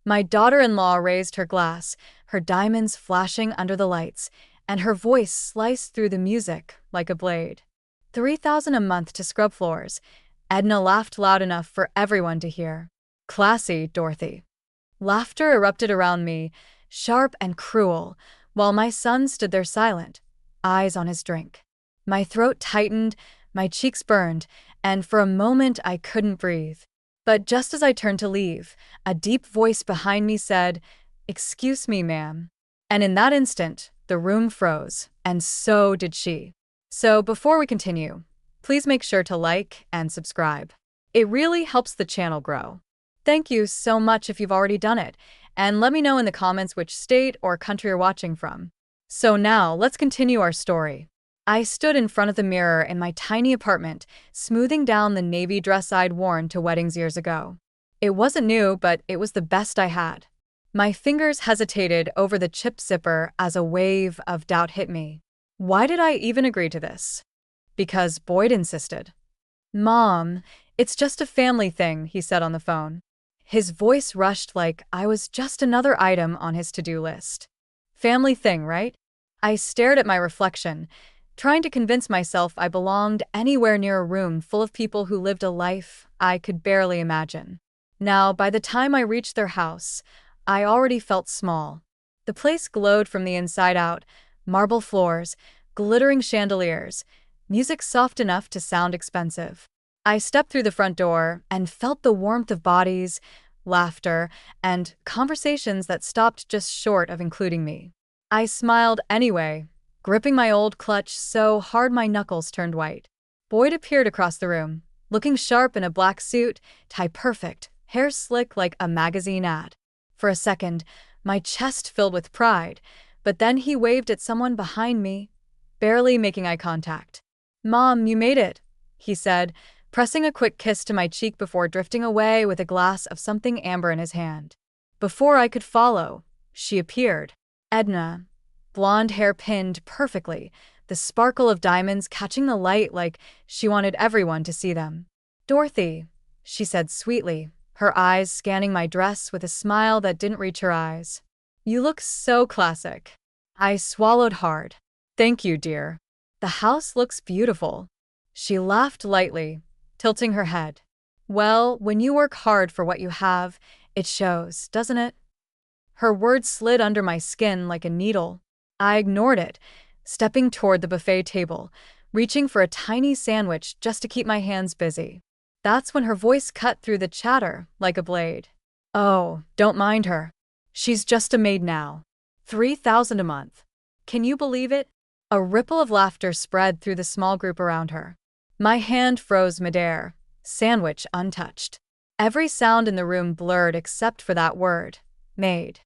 My daughter-in-law raised her glass, her diamonds flashing under the lights, and her voice sliced through the music like a blade. 3,000 a month to scrub floors. Edna laughed loud enough for everyone to hear. Classy, Dorothy. Laughter erupted around me, sharp and cruel, while my son stood there silent, eyes on his drink. My throat tightened, my cheeks burned, and for a moment I couldn't breathe. But just as I turned to leave, a deep voice behind me said, "Excuse me, ma'am." And in that instant, the room froze, and so did she. So before we continue, please make sure to like and subscribe. It really helps the channel grow. Thank you so much if you've already done it, and let me know in the comments which state or country you're watching from. So now, let's continue our story. I stood in front of the mirror in my tiny apartment, smoothing down the navy dress I'd worn to weddings years ago. It wasn't new, but it was the best I had. My fingers hesitated over the chip zipper as a wave of doubt hit me. Why did I even agree to this? Because Boyd insisted. "Mom, it's just a family thing," he said on the phone. His voice rushed like I was just another item on his to-do list. Family thing, right? I stared at my reflection, trying to convince myself I belonged anywhere near a room full of people who lived a life I could barely imagine. Now, by the time I reached their house, I already felt small. The place glowed from the inside out, marble floors, glittering chandeliers, music soft enough to sound expensive. I stepped through the front door and felt the warmth of bodies, laughter, and conversations that stopped just short of including me. I smiled anyway, gripping my old clutch so hard my knuckles turned white. Boyd appeared across the room, looking sharp in a black suit, tie perfect, hair slick like a magazine ad. For a second, my chest filled with pride, but then he waved at someone behind me, barely making eye contact. "Mom, you made it," he said, pressing a quick kiss to my cheek before drifting away with a glass of something amber in his hand. Before I could follow, she appeared. Edna, blonde hair pinned perfectly, the sparkle of diamonds catching the light like she wanted everyone to see them. "Dorothy," she said sweetly, her eyes scanning my dress with a smile that didn't reach her eyes. "You look so classic." I swallowed hard. "Thank you, dear. The house looks beautiful." She laughed lightly, tilting her head. "Well, when you work hard for what you have, it shows, doesn't it?" Her words slid under my skin like a needle. I ignored it, stepping toward the buffet table, reaching for a tiny sandwich just to keep my hands busy. That's when her voice cut through the chatter like a blade. "Oh, don't mind her. She's just a maid now. 3,000 a month. Can you believe it?" A ripple of laughter spread through the small group around her. My hand froze midair, sandwich untouched. Every sound in the room blurred except for that word, maid.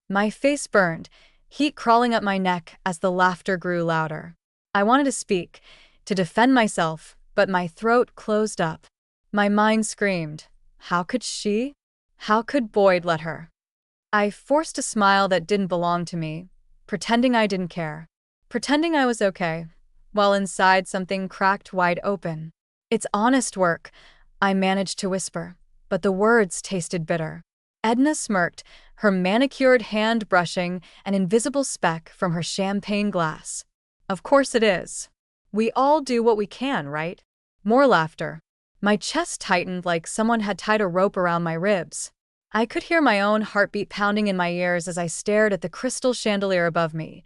My face burned, heat crawling up my neck as the laughter grew louder. I wanted to speak, to defend myself, but my throat closed up. My mind screamed, how could she? How could Boyd let her? I forced a smile that didn't belong to me, pretending I didn't care. Pretending I was okay, while inside something cracked wide open. "It's honest work," I managed to whisper, but the words tasted bitter. Edna smirked, her manicured hand brushing an invisible speck from her champagne glass. "Of course it is. We all do what we can, right?" More laughter. My chest tightened like someone had tied a rope around my ribs. I could hear my own heartbeat pounding in my ears as I stared at the crystal chandelier above me,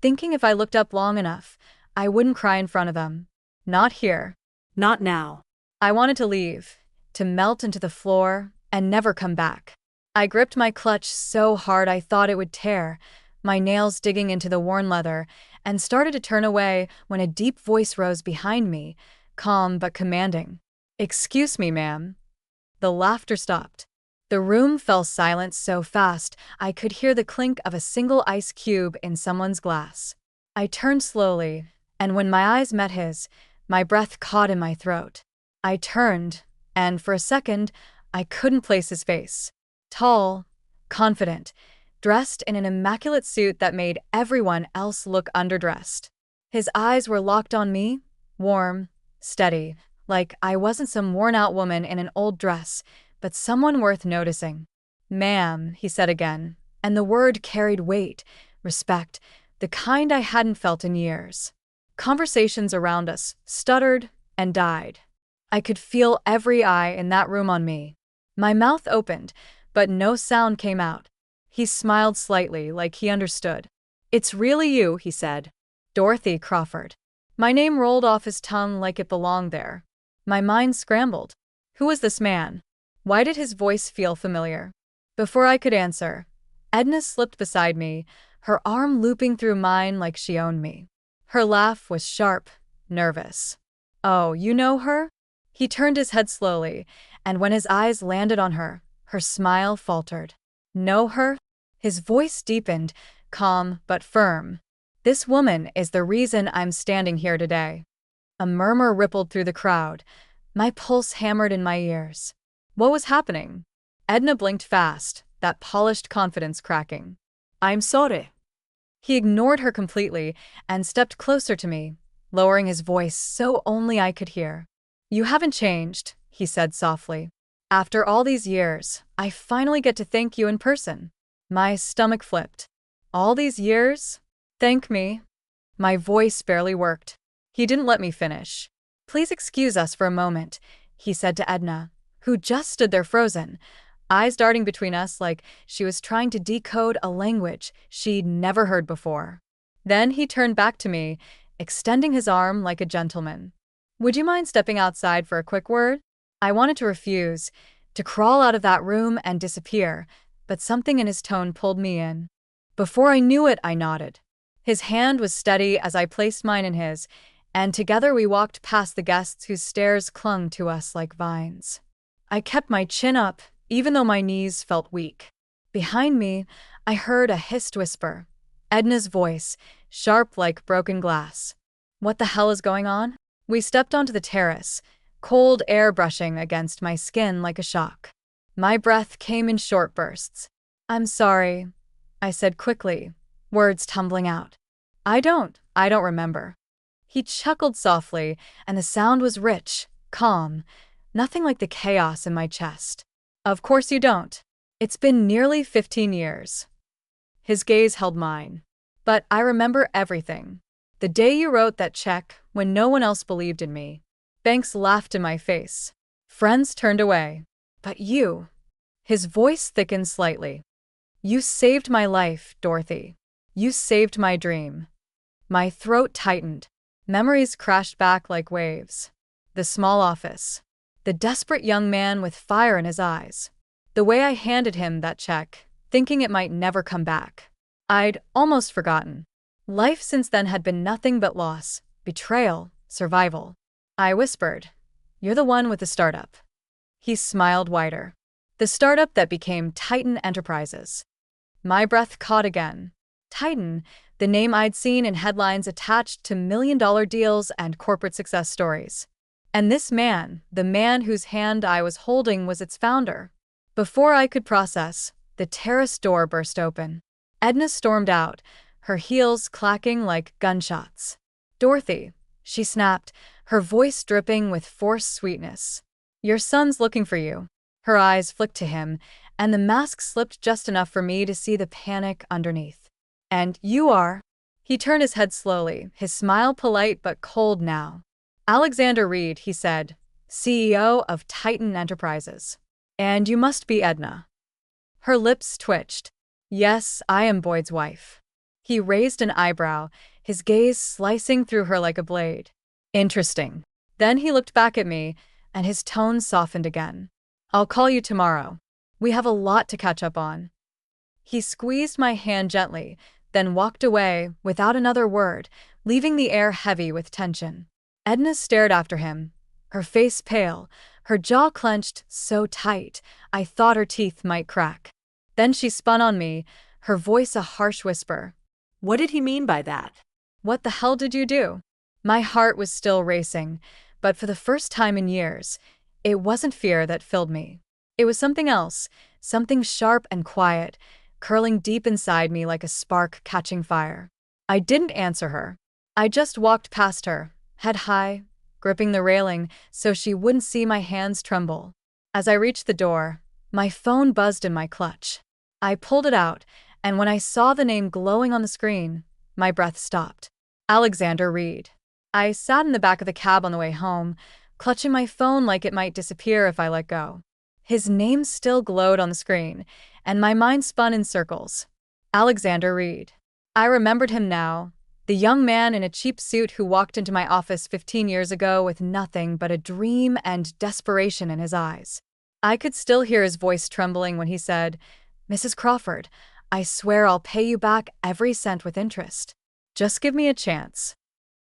thinking if I looked up long enough, I wouldn't cry in front of them. Not here. Not now. I wanted to leave, to melt into the floor, and never come back. I gripped my clutch so hard I thought it would tear, my nails digging into the worn leather, and started to turn away when a deep voice rose behind me, calm but commanding. "Excuse me, ma'am." The laughter stopped. The room fell silent so fast I could hear the clink of a single ice cube in someone's glass. I turned slowly, and when my eyes met his, my breath caught in my throat. I turned, and for a second, I couldn't place his face. Tall, confident, dressed in an immaculate suit that made everyone else look underdressed. His eyes were locked on me, warm, steady, like I wasn't some worn-out woman in an old dress, but someone worth noticing. Ma'am, he said again, and the word carried weight, respect, the kind I hadn't felt in years. Conversations around us stuttered and died. I could feel every eye in that room on me. My mouth opened, but no sound came out. He smiled slightly, like he understood. "It's really you," he said. "Dorothy Crawford." My name rolled off his tongue like it belonged there. My mind scrambled. Who was this man? Why did his voice feel familiar? Before I could answer, Edna slipped beside me, her arm looping through mine like she owned me. Her laugh was sharp, nervous. "Oh, you know her?" He turned his head slowly, and when his eyes landed on her, her smile faltered. "Know her?" His voice deepened, calm but firm. "This woman is the reason I'm standing here today." A murmur rippled through the crowd. My pulse hammered in my ears. What was happening? Edna blinked fast, that polished confidence cracking. "I'm sorry." He ignored her completely and stepped closer to me, lowering his voice so only I could hear. "You haven't changed," he said softly. "After all these years, I finally get to thank you in person." My stomach flipped. "All these years? Thank me?" My voice barely worked. He didn't let me finish. "Please excuse us for a moment," he said to Edna, who just stood there frozen, eyes darting between us like she was trying to decode a language she'd never heard before. Then he turned back to me, extending his arm like a gentleman. "Would you mind stepping outside for a quick word?" I wanted to refuse, to crawl out of that room and disappear, but something in his tone pulled me in. Before I knew it, I nodded. His hand was steady as I placed mine in his, and together we walked past the guests whose stares clung to us like vines. I kept my chin up, even though my knees felt weak. Behind me, I heard a hissed whisper. Edna's voice, sharp like broken glass. "What the hell is going on?" We stepped onto the terrace, cold air brushing against my skin like a shock. My breath came in short bursts. "I'm sorry," I said quickly, words tumbling out. I don't remember." He chuckled softly, and the sound was rich, calm, nothing like the chaos in my chest. "Of course you don't. It's been nearly 15 years. His gaze held mine. "But I remember everything. The day you wrote that check when no one else believed in me." Banks laughed in my face. Friends turned away. "But you." His voice thickened slightly. "You saved my life, Dorothy. You saved my dream." My throat tightened. Memories crashed back like waves. The small office. The desperate young man with fire in his eyes. The way I handed him that check, thinking it might never come back. I'd almost forgotten. Life since then had been nothing but loss, betrayal, survival. I whispered, "You're the one with the startup." He smiled wider. "The startup that became Titan Enterprises." My breath caught again. Titan, the name I'd seen in headlines attached to million-dollar deals and corporate success stories. And this man, the man whose hand I was holding, was its founder. Before I could process, the terrace door burst open. Edna stormed out, her heels clacking like gunshots. "Dorothy," she snapped, her voice dripping with forced sweetness. "Your son's looking for you." Her eyes flicked to him, and the mask slipped just enough for me to see the panic underneath. "And you are?" He turned his head slowly, his smile polite but cold now. "Alexander Reed," he said, "CEO of Titan Enterprises. And you must be Edna." Her lips twitched. "Yes, I am Boyd's wife." He raised an eyebrow, his gaze slicing through her like a blade. "Interesting." Then he looked back at me, and his tone softened again. "I'll call you tomorrow. We have a lot to catch up on." He squeezed my hand gently, then walked away without another word, leaving the air heavy with tension. Edna stared after him, her face pale, her jaw clenched so tight I thought her teeth might crack. Then she spun on me, her voice a harsh whisper. "What did he mean by that?" "What the hell did you do?" My heart was still racing, but for the first time in years, it wasn't fear that filled me. It was something else, something sharp and quiet, curling deep inside me like a spark catching fire. I didn't answer her. I just walked past her, head high, gripping the railing so she wouldn't see my hands tremble. As I reached the door, My phone buzzed in my clutch. I pulled it out, and when I saw the name glowing on the screen, my breath stopped. Alexander Reed. I sat in the back of the cab on the way home, clutching my phone like it might disappear if I let go. His name still glowed on the screen, and my mind spun in circles. Alexander Reed. I remembered him now, the young man in a cheap suit who walked into my office 15 years ago with nothing but a dream and desperation in his eyes. I could still hear his voice trembling when he said, "Mrs. Crawford, I swear I'll pay you back every cent with interest. Just give me a chance."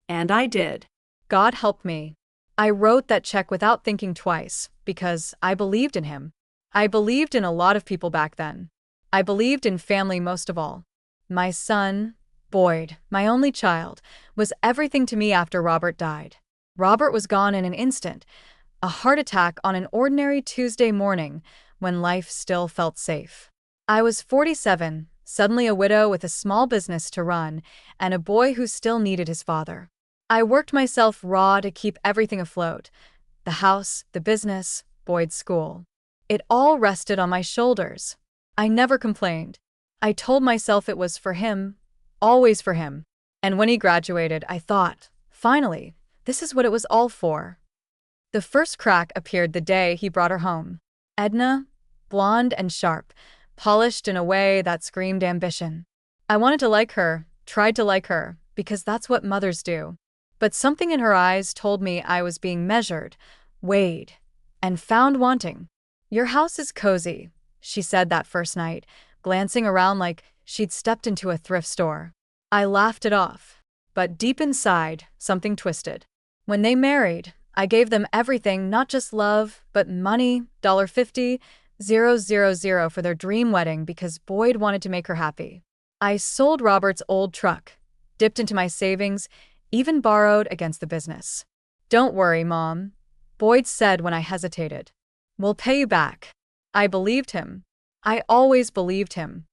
And I did. God help me. I wrote that check without thinking twice, because I believed in him. I believed in a lot of people back then. I believed in family most of all. My son, Boyd, my only child, was everything to me after Robert died. Robert was gone in an instant, a heart attack on an ordinary Tuesday morning when life still felt safe. I was 47, suddenly a widow with a small business to run, and a boy who still needed his father. I worked myself raw to keep everything afloat. The house, the business, Boyd's school. It all rested on my shoulders. I never complained. I told myself it was for him, always for him. And when he graduated, I thought, finally, this is what it was all for. The first crack appeared the day he brought her home. Edna, blonde and sharp, polished in a way that screamed ambition. I wanted to like her, tried to like her, because that's what mothers do. But something in her eyes told me I was being measured, weighed, and found wanting. "Your house is cozy," she said that first night, glancing around like she'd stepped into a thrift store. I laughed it off. But deep inside, something twisted. When they married, I gave them everything, not just love, but money, $50,000 for their dream wedding because Boyd wanted to make her happy. I sold Robert's old truck, dipped into my savings, even borrowed against the business. "Don't worry, Mom," Boyd said when I hesitated. "We'll pay you back." I believed him. I always believed him.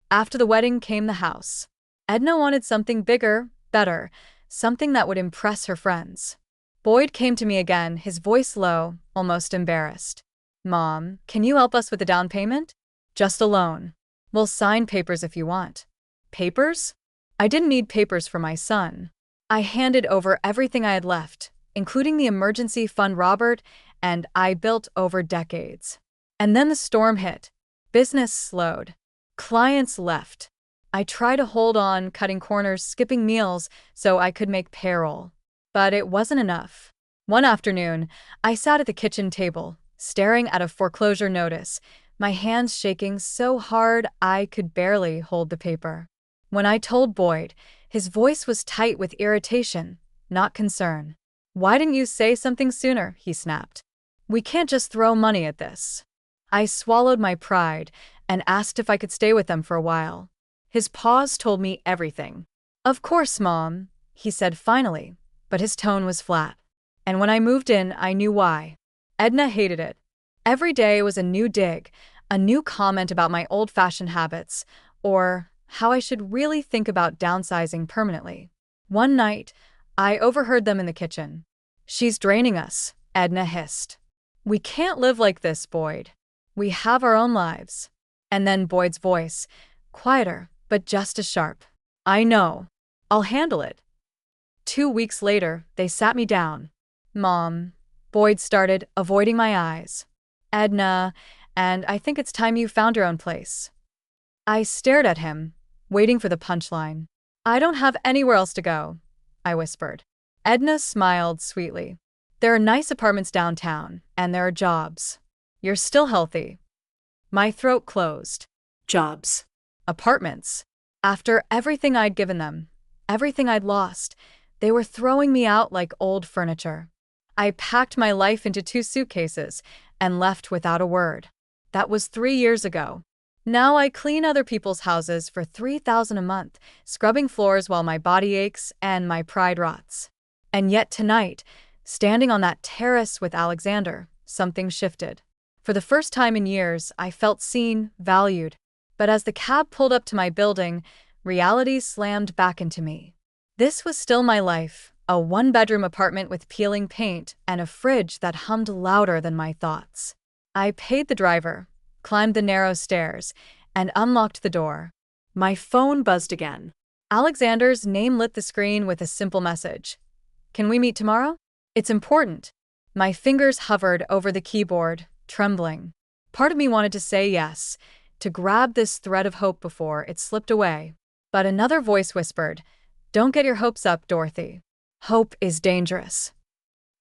After the wedding came the house. Edna wanted something bigger, better, something that would impress her friends. Boyd came to me again, his voice low, almost embarrassed. "Mom, can you help us with the down payment?" "Just a loan. We'll sign papers if you want." Papers? I didn't need papers for my son. I handed over everything I had left, including the emergency fund Robert and I built over decades. And then the storm hit. Business slowed. Clients left. I tried to hold on, cutting corners, skipping meals so I could make payroll. But it wasn't enough. One afternoon, I sat at the kitchen table, staring at a foreclosure notice, my hands shaking so hard I could barely hold the paper. When I told Boyd, his voice was tight with irritation, not concern. "Why didn't you say something sooner?" he snapped. "We can't just throw money at this." I swallowed my pride and asked if I could stay with them for a while. His pause told me everything. "Of course, Mom," he said finally, but his tone was flat. And when I moved in, I knew why. Edna hated it. Every day was a new dig, a new comment about my old-fashioned habits, or how I should really think about downsizing permanently. One night, I overheard them in the kitchen. "She's draining us," Edna hissed. "We can't live like this, Boyd. We have our own lives." And then Boyd's voice, quieter, but just as sharp. "I know. I'll handle it." 2 weeks later, they sat me down. "Mom," Boyd started, avoiding my eyes. "Edna, and I think it's time you found your own place." I stared at him, waiting for the punchline. "I don't have anywhere else to go," I whispered. Edna smiled sweetly. "There are nice apartments downtown, and there are jobs. You're still healthy." My throat closed. Jobs. Apartments. After everything I'd given them, everything I'd lost, they were throwing me out like old furniture. I packed my life into 2 suitcases and left without a word. That was 3 years ago. Now I clean other people's houses for $3,000 a month, scrubbing floors while my body aches and my pride rots. And yet tonight, standing on that terrace with Alexander, something shifted. For the first time in years, I felt seen, valued. But as the cab pulled up to my building, reality slammed back into me. This was still my life, a 1-bedroom apartment with peeling paint and a fridge that hummed louder than my thoughts. I paid the driver, climbed the narrow stairs, and unlocked the door. My phone buzzed again. Alexander's name lit the screen with a simple message. Can we meet tomorrow? It's important. My fingers hovered over the keyboard, trembling. Part of me wanted to say yes, to grab this thread of hope before it slipped away. But another voice whispered, "Don't get your hopes up, Dorothy. Hope is dangerous."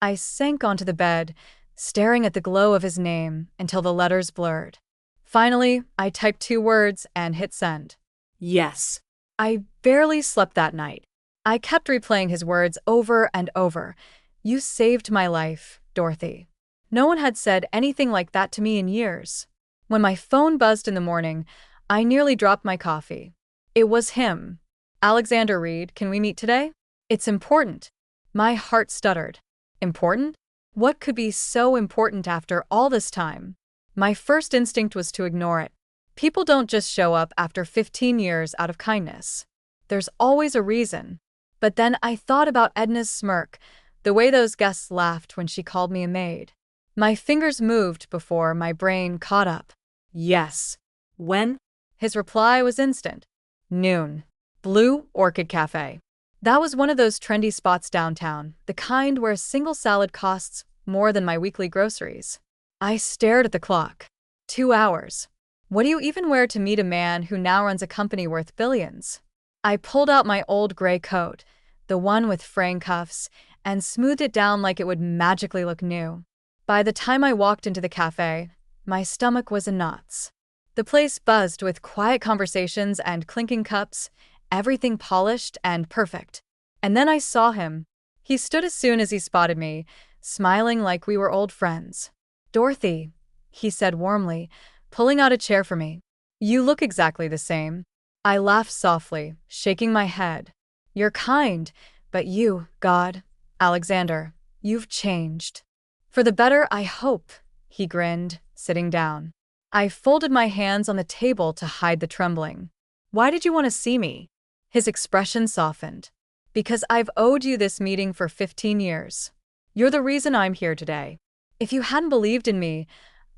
I sank onto the bed, staring at the glow of his name until the letters blurred. Finally, I typed 2 words and hit send. Yes. I barely slept that night. I kept replaying his words over and over. "You saved my life, Dorothy." No one had said anything like that to me in years. When my phone buzzed in the morning, I nearly dropped my coffee. It was him. "Alexander Reed, can we meet today? It's important." My heart stuttered. Important? What could be so important after all this time? My first instinct was to ignore it. People don't just show up after 15 years out of kindness. There's always a reason. But then I thought about Edna's smirk, the way those guests laughed when she called me a maid. My fingers moved before my brain caught up. Yes. When? His reply was instant. Noon. Blue Orchid Cafe. That was one of those trendy spots downtown, the kind where a single salad costs more than my weekly groceries. I stared at the clock. 2 hours. What do you even wear to meet a man who now runs a company worth billions? I pulled out my old gray coat, the one with fraying cuffs, and smoothed it down like it would magically look new. By the time I walked into the cafe, my stomach was in knots. The place buzzed with quiet conversations and clinking cups, everything polished and perfect. And then I saw him. He stood as soon as he spotted me, smiling like we were old friends. "Dorothy," he said warmly, pulling out a chair for me. "You look exactly the same." I laughed softly, shaking my head. "You're kind, but you, God, Alexander, you've changed." "For the better, I hope," he grinned, sitting down. I folded my hands on the table to hide the trembling. "Why did you want to see me?" His expression softened. "Because I've owed you this meeting for 15 years. You're the reason I'm here today. If you hadn't believed in me,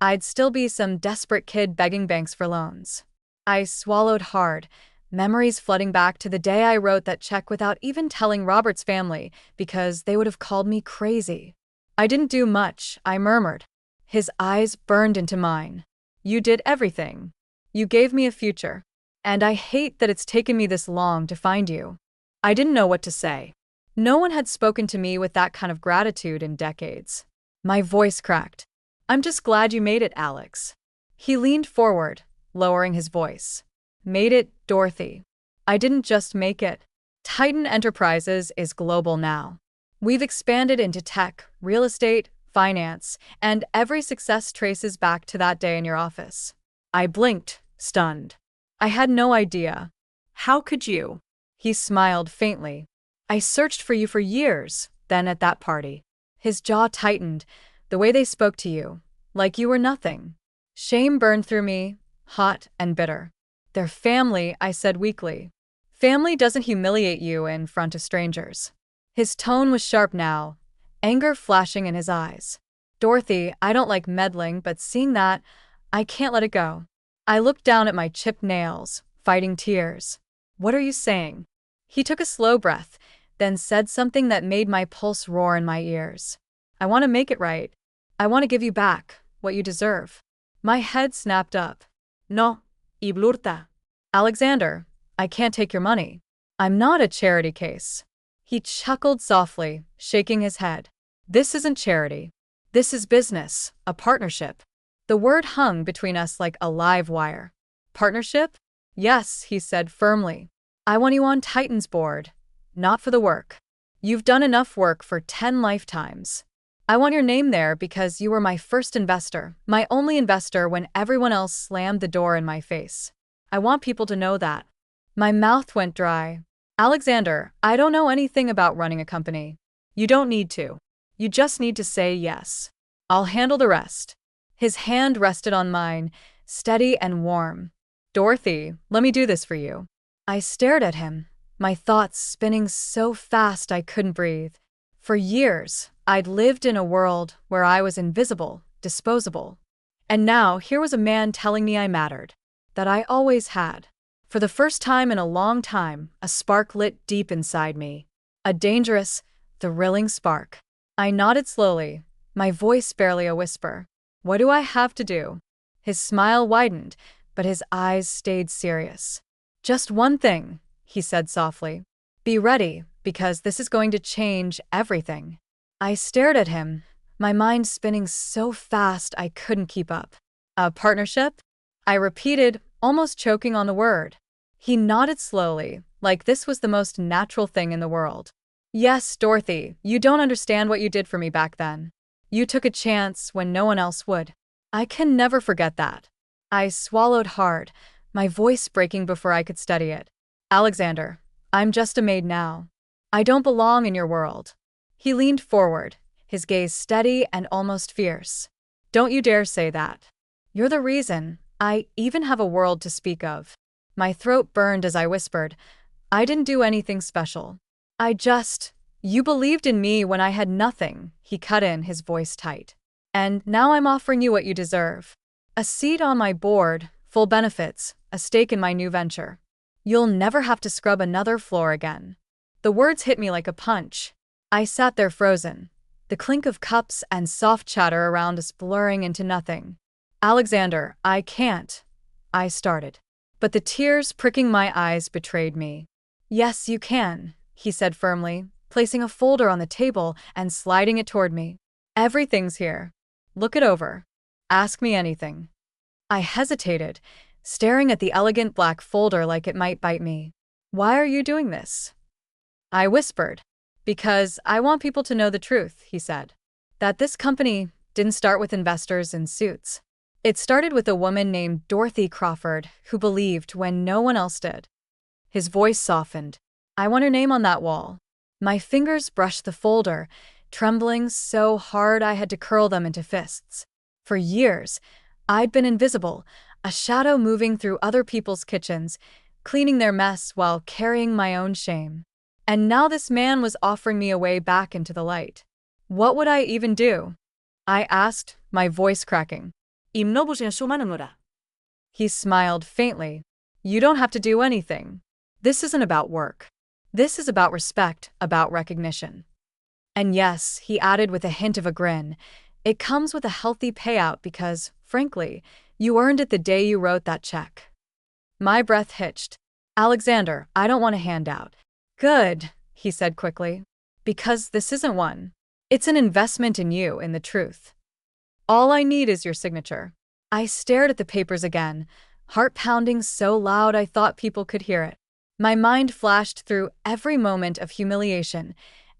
I'd still be some desperate kid begging banks for loans." I swallowed hard, memories flooding back to the day I wrote that check without even telling Robert's family because they would have called me crazy. "I didn't do much," I murmured. His eyes burned into mine. "You did everything. You gave me a future. And I hate that it's taken me this long to find you." I didn't know what to say. No one had spoken to me with that kind of gratitude in decades. My voice cracked. "I'm just glad you made it, Alex." He leaned forward, lowering his voice. "Made it, Dorothy. I didn't just make it. Titan Enterprises is global now. We've expanded into tech, real estate, finance, and every success traces back to that day in your office." I blinked, stunned. I had no idea. How could you? He smiled faintly. "I searched for you for years, then at that party." His jaw tightened, the way they spoke to you, like you were nothing. Shame burned through me, hot and bitter. "They're family," I said weakly. "Family doesn't humiliate you in front of strangers." His tone was sharp now, anger flashing in his eyes. "Dorothy, I don't like meddling, but seeing that, I can't let it go." I looked down at my chipped nails, fighting tears. "What are you saying?" He took a slow breath, then said something that made my pulse roar in my ears. "I want to make it right. I want to give you back what you deserve." My head snapped up. "No, iblurta." "Alexander, I can't take your money. I'm not a charity case." He chuckled softly, shaking his head. "This isn't charity. This is business, a partnership." The word hung between us like a live wire. "Partnership?" "Yes," he said firmly. "I want you on Titan's board. Not for the work. You've done enough work for 10 lifetimes. I want your name there because you were my first investor, my only investor when everyone else slammed the door in my face. I want people to know that." My mouth went dry. "Alexander, I don't know anything about running a company. You don't need to. You just need to say yes. I'll handle the rest." His hand rested on mine, steady and warm. "Dorothy, let me do this for you." I stared at him, my thoughts spinning so fast I couldn't breathe. For years, I'd lived in a world where I was invisible, disposable. And now here was a man telling me I mattered, that I always had. For the first time in a long time, a spark lit deep inside me. A dangerous, thrilling spark. I nodded slowly, my voice barely a whisper. What do I have to do? His smile widened, but his eyes stayed serious. Just one thing, he said softly. Be ready, because this is going to change everything. I stared at him, my mind spinning so fast I couldn't keep up. A partnership? I repeated, almost choking on the word. He nodded slowly, like this was the most natural thing in the world. Yes, Dorothy, you don't understand what you did for me back then. You took a chance when no one else would. I can never forget that. I swallowed hard, my voice breaking before I could steady it. Alexander, I'm just a maid now. I don't belong in your world. He leaned forward, his gaze steady and almost fierce. Don't you dare say that. You're the reason I even have a world to speak of. My throat burned as I whispered, I didn't do anything special. You believed in me when I had nothing, he cut in, his voice tight. And now I'm offering you what you deserve. A seat on my board, full benefits, a stake in my new venture. You'll never have to scrub another floor again. The words hit me like a punch. I sat there frozen, the clink of cups and soft chatter around us blurring into nothing. Alexander, I can't, I started. But the tears pricking my eyes betrayed me. Yes, you can, he said firmly, placing a folder on the table and sliding it toward me. Everything's here. Look it over. Ask me anything. I hesitated, staring at the elegant black folder like it might bite me. Why are you doing this? I whispered. Because I want people to know the truth, he said. That this company didn't start with investors in suits. It started with a woman named Dorothy Crawford who believed when no one else did. His voice softened. I want her name on that wall. My fingers brushed the folder, trembling so hard I had to curl them into fists. For years, I'd been invisible, a shadow moving through other people's kitchens, cleaning their mess while carrying my own shame. And now this man was offering me a way back into the light. What would I even do? I asked, my voice cracking. He smiled faintly. You don't have to do anything. This isn't about work. This is about respect, about recognition. And yes, he added with a hint of a grin, it comes with a healthy payout because, frankly, you earned it the day you wrote that check. My breath hitched. Alexander, I don't want a handout. Good, he said quickly. Because this isn't one. It's an investment in you, in the truth. All I need is your signature. I stared at the papers again, heart pounding so loud I thought people could hear it. My mind flashed through every moment of humiliation,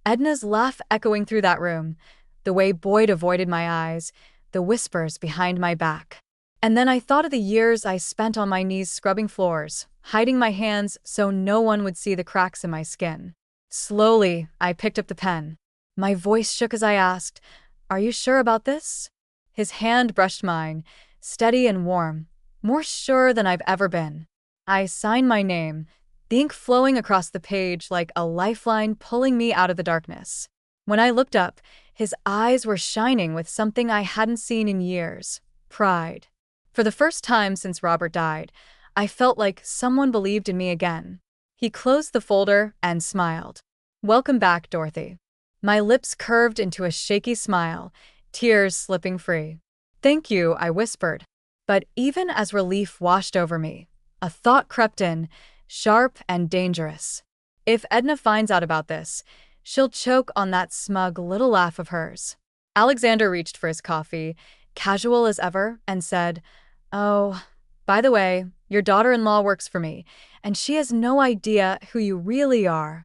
Edna's laugh echoing through that room, the way Boyd avoided my eyes, the whispers behind my back. And then I thought of the years I spent on my knees scrubbing floors, hiding my hands so no one would see the cracks in my skin. Slowly, I picked up the pen. My voice shook as I asked, Are you sure about this? His hand brushed mine, steady and warm, more sure than I've ever been. I signed my name, the ink flowing across the page like a lifeline pulling me out of the darkness. When I looked up, his eyes were shining with something I hadn't seen in years, pride. For the first time since Robert died, I felt like someone believed in me again. He closed the folder and smiled. Welcome back, Dorothy. My lips curved into a shaky smile, tears slipping free. Thank you, I whispered. But even as relief washed over me, a thought crept in, sharp and dangerous. If Edna finds out about this, she'll choke on that smug little laugh of hers. Alexander reached for his coffee, casual as ever, and said, Oh, by the way, your daughter-in-law works for me, and she has no idea who you really are.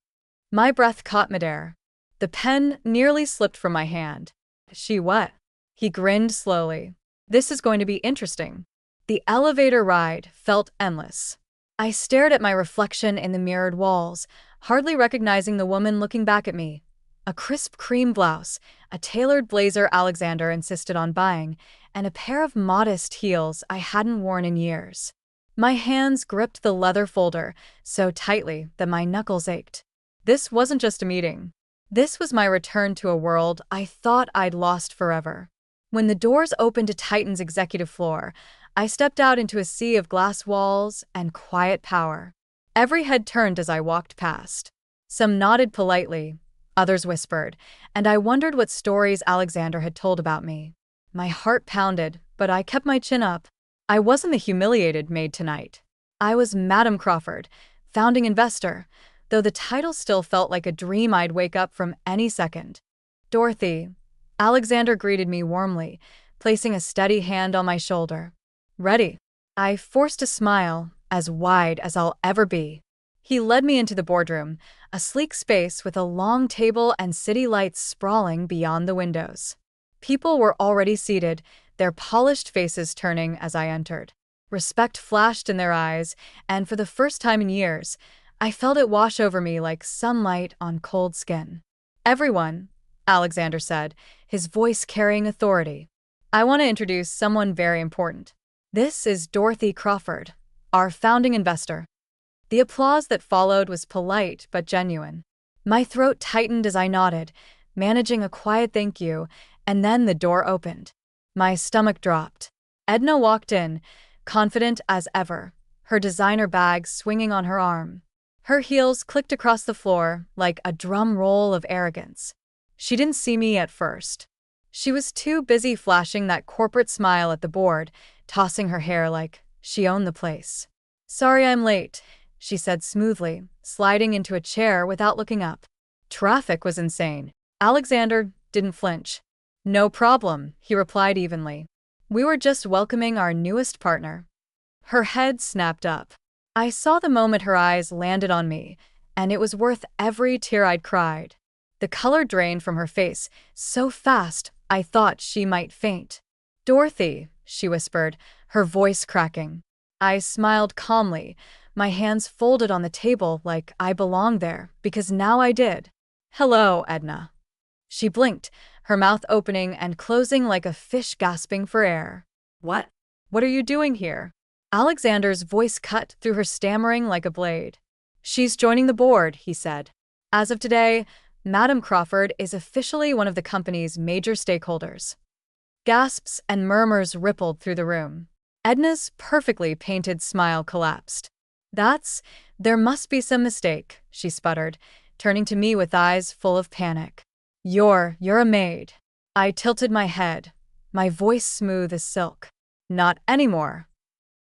My breath caught midair. The pen nearly slipped from my hand. She what? He grinned slowly. This is going to be interesting. The elevator ride felt endless. I stared at my reflection in the mirrored walls, hardly recognizing the woman looking back at me. A crisp cream blouse, a tailored blazer Alexander insisted on buying, and a pair of modest heels I hadn't worn in years. My hands gripped the leather folder so tightly that my knuckles ached. This wasn't just a meeting. This was my return to a world I thought I'd lost forever. When the doors opened to Titan's executive floor, I stepped out into a sea of glass walls and quiet power. Every head turned as I walked past. Some nodded politely, others whispered, and I wondered what stories Alexander had told about me. My heart pounded, but I kept my chin up. I wasn't the humiliated maid tonight. I was Madam Crawford, founding investor, though the title still felt like a dream I'd wake up from any second. Dorothy. Alexander greeted me warmly, placing a steady hand on my shoulder. Ready? I forced a smile, as wide as I'll ever be. He led me into the boardroom, a sleek space with a long table and city lights sprawling beyond the windows. People were already seated, their polished faces turning as I entered. Respect flashed in their eyes, and for the first time in years, I felt it wash over me like sunlight on cold skin. Everyone, Alexander said, his voice carrying authority. I want to introduce someone very important. This is Dorothy Crawford, our founding investor. The applause that followed was polite but genuine. My throat tightened as I nodded, managing a quiet thank you, and then the door opened. My stomach dropped. Edna walked in, confident as ever, her designer bag swinging on her arm. Her heels clicked across the floor like a drum roll of arrogance. She didn't see me at first. She was too busy flashing that corporate smile at the board, tossing her hair like she owned the place. "Sorry I'm late," she said smoothly, sliding into a chair without looking up. Traffic was insane. Alexander didn't flinch. "No problem," he replied evenly. "We were just welcoming our newest partner." Her head snapped up. I saw the moment her eyes landed on me, and it was worth every tear I'd cried. The color drained from her face so fast I thought she might faint. "Dorothy," she whispered, her voice cracking. I smiled calmly, my hands folded on the table like I belonged there, because now I did. "Hello, Edna." She blinked, her mouth opening and closing like a fish gasping for air. What? "What are you doing here?" Alexander's voice cut through her stammering like a blade. "She's joining the board," he said. "As of today, Madam Crawford is officially one of the company's major stakeholders." Gasps and murmurs rippled through the room. Edna's perfectly painted smile collapsed. There must be some mistake," she sputtered, turning to me with eyes full of panic. You're a maid." I tilted my head, my voice smooth as silk. "Not anymore."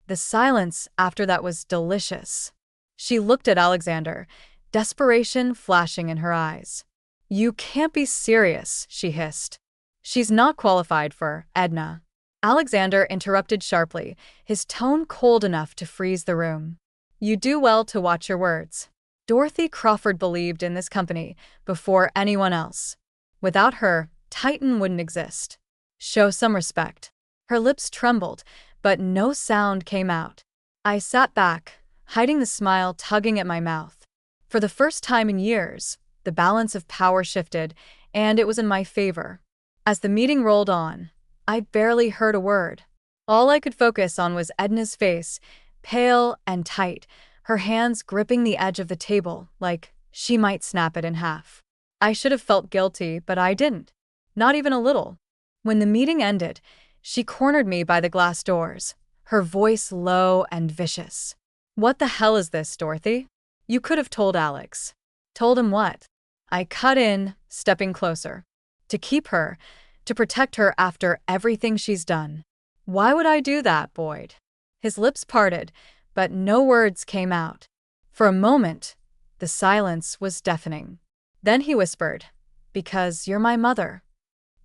The silence after that was delicious. She looked at Alexander, desperation flashing in her eyes. "You can't be serious," she hissed. "She's not qualified for Edna." Alexander interrupted sharply, his tone cold enough to freeze the room. "You do well to watch your words. Dorothy Crawford believed in this company before anyone else. Without her, Titan wouldn't exist. Show some respect." Her lips trembled, but no sound came out. I sat back, hiding the smile tugging at my mouth. For the first time in years, the balance of power shifted, and it was in my favor. As the meeting rolled on, I barely heard a word. All I could focus on was Edna's face, pale and tight, her hands gripping the edge of the table like she might snap it in half. I should have felt guilty, but I didn't. Not even a little. When the meeting ended, she cornered me by the glass doors, her voice low and vicious. "What the hell is this, Dorothy? You could have told Alex." "Told him what?" I cut in, stepping closer. "To keep her, to protect her after everything she's done." "Why would I do that, Boyd?" His lips parted, but no words came out. For a moment, the silence was deafening. Then he whispered, "Because you're my mother."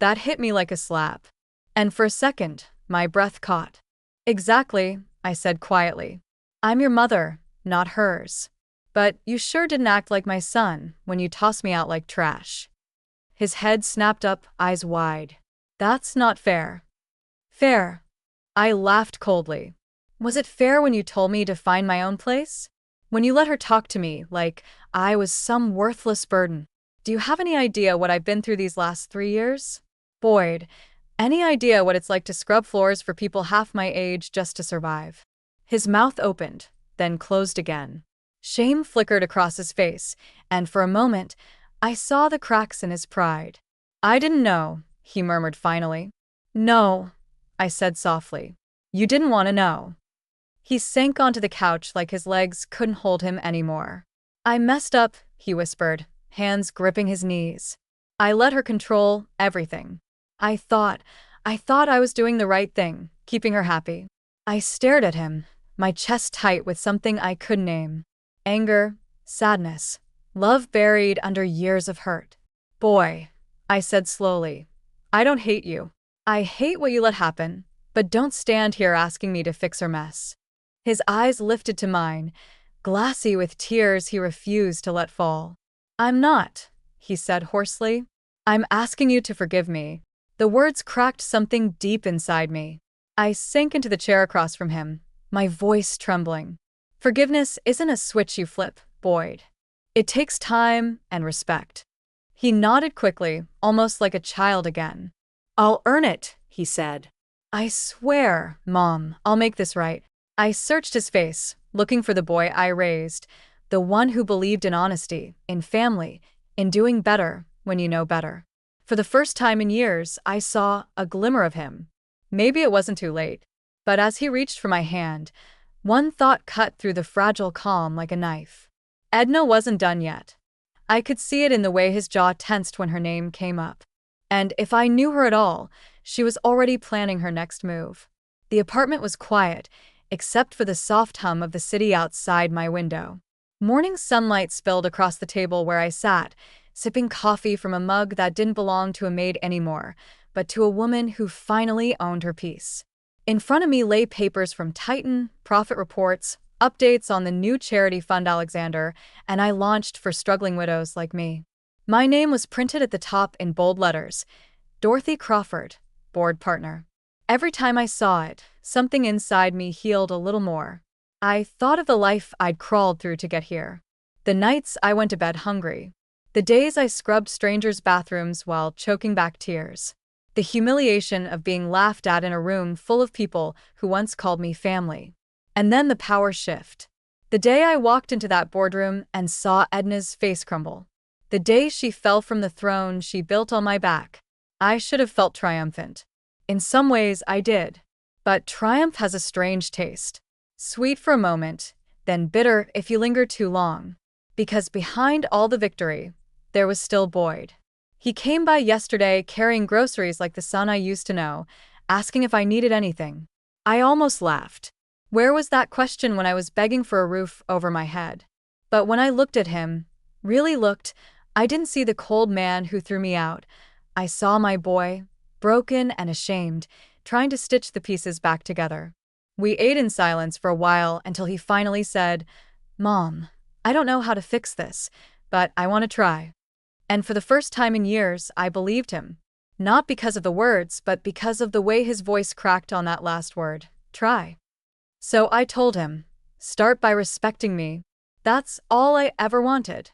That hit me like a slap. And for a second, my breath caught. "Exactly," I said quietly. "I'm your mother, not hers. But you sure didn't act like my son when you tossed me out like trash." His head snapped up, eyes wide. "That's not fair." "Fair?" I laughed coldly. "Was it fair when you told me to find my own place? When you let her talk to me like I was some worthless burden? Do you have any idea what I've been through these last 3 years? Boyd, any idea what it's like to scrub floors for people half my age just to survive?" His mouth opened, then closed again. Shame flickered across his face, and for a moment, I saw the cracks in his pride. "I didn't know," he murmured finally. No, I said softly. You didn't want to know. He sank onto the couch like his legs couldn't hold him anymore. I messed up, he whispered, hands gripping his knees. I let her control everything. I thought, I thought I was doing the right thing, keeping her happy. I stared at him, my chest tight with something I couldn't name. Anger, sadness, love buried under years of hurt. Boy, I said slowly, I don't hate you. I hate what you let happen, but don't stand here asking me to fix our mess. His eyes lifted to mine, glassy with tears he refused to let fall. I'm not, he said hoarsely. I'm asking you to forgive me. The words cracked something deep inside me. I sank into the chair across from him, my voice trembling. Forgiveness isn't a switch you flip, Boyd. It takes time and respect. He nodded quickly, almost like a child again. I'll earn it, he said. I swear, Mom, I'll make this right. I searched his face, looking for the boy I raised, the one who believed in honesty, in family, in doing better when you know better. For the first time in years, I saw a glimmer of him. Maybe it wasn't too late. But as he reached for my hand, one thought cut through the fragile calm like a knife. Edna wasn't done yet. I could see it in the way his jaw tensed when her name came up. And if I knew her at all, she was already planning her next move. The apartment was quiet, except for the soft hum of the city outside my window. Morning sunlight spilled across the table where I sat, sipping coffee from a mug that didn't belong to a maid anymore, but to a woman who finally owned her peace. In front of me lay papers from Titan, profit reports, updates on the new charity fund Alexander, and I launched for struggling widows like me. My name was printed at the top in bold letters, Dorothy Crawford, board partner. Every time I saw it, something inside me healed a little more. I thought of the life I'd crawled through to get here. The nights I went to bed hungry. The days I scrubbed strangers' bathrooms while choking back tears. The humiliation of being laughed at in a room full of people who once called me family. And then the power shift. The day I walked into that boardroom and saw Edna's face crumble. The day she fell from the throne she built on my back. I should have felt triumphant. In some ways, I did. But triumph has a strange taste. Sweet for a moment, then bitter if you linger too long. Because behind all the victory, there was still Boyd. He came by yesterday carrying groceries like the son I used to know, asking if I needed anything. I almost laughed. Where was that question when I was begging for a roof over my head? But when I looked at him, really looked, I didn't see the cold man who threw me out. I saw my boy, broken and ashamed, trying to stitch the pieces back together. We ate in silence for a while until he finally said, Mom, I don't know how to fix this, but I want to try. And for the first time in years, I believed him. Not because of the words, but because of the way his voice cracked on that last word, try. So I told him, start by respecting me. That's all I ever wanted.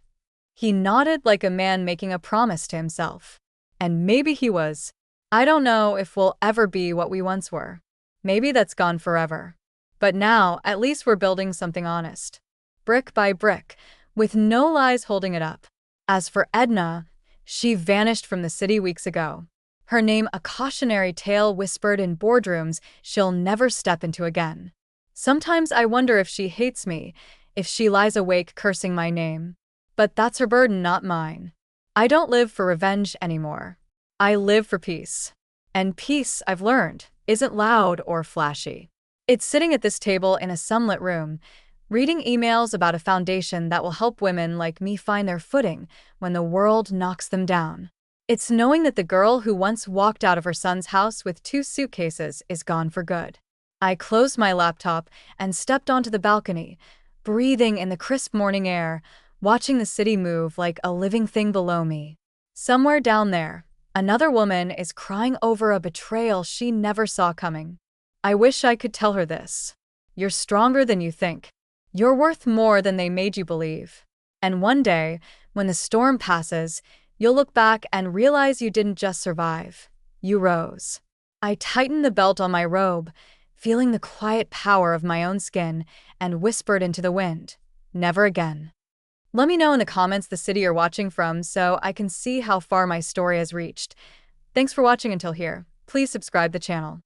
He nodded like a man making a promise to himself. And maybe he was. I don't know if we'll ever be what we once were. Maybe that's gone forever. But now, at least we're building something honest. Brick by brick, with no lies holding it up. As for Edna, she vanished from the city weeks ago. Her name a cautionary tale whispered in boardrooms she'll never step into again. Sometimes I wonder if she hates me, if she lies awake cursing my name. But that's her burden, not mine. I don't live for revenge anymore. I live for peace. And peace, I've learned, isn't loud or flashy. It's sitting at this table in a sunlit room, reading emails about a foundation that will help women like me find their footing when the world knocks them down. It's knowing that the girl who once walked out of her son's house with 2 suitcases is gone for good. I closed my laptop and stepped onto the balcony, breathing in the crisp morning air, watching the city move like a living thing below me. Somewhere down there, another woman is crying over a betrayal she never saw coming. I wish I could tell her this. You're stronger than you think. You're worth more than they made you believe. And one day, when the storm passes, you'll look back and realize you didn't just survive. You rose. I tightened the belt on my robe, feeling the quiet power of my own skin, and whispered into the wind, never again. Let me know in the comments the city you're watching from so I can see how far my story has reached. Thanks for watching until here. Please subscribe the channel.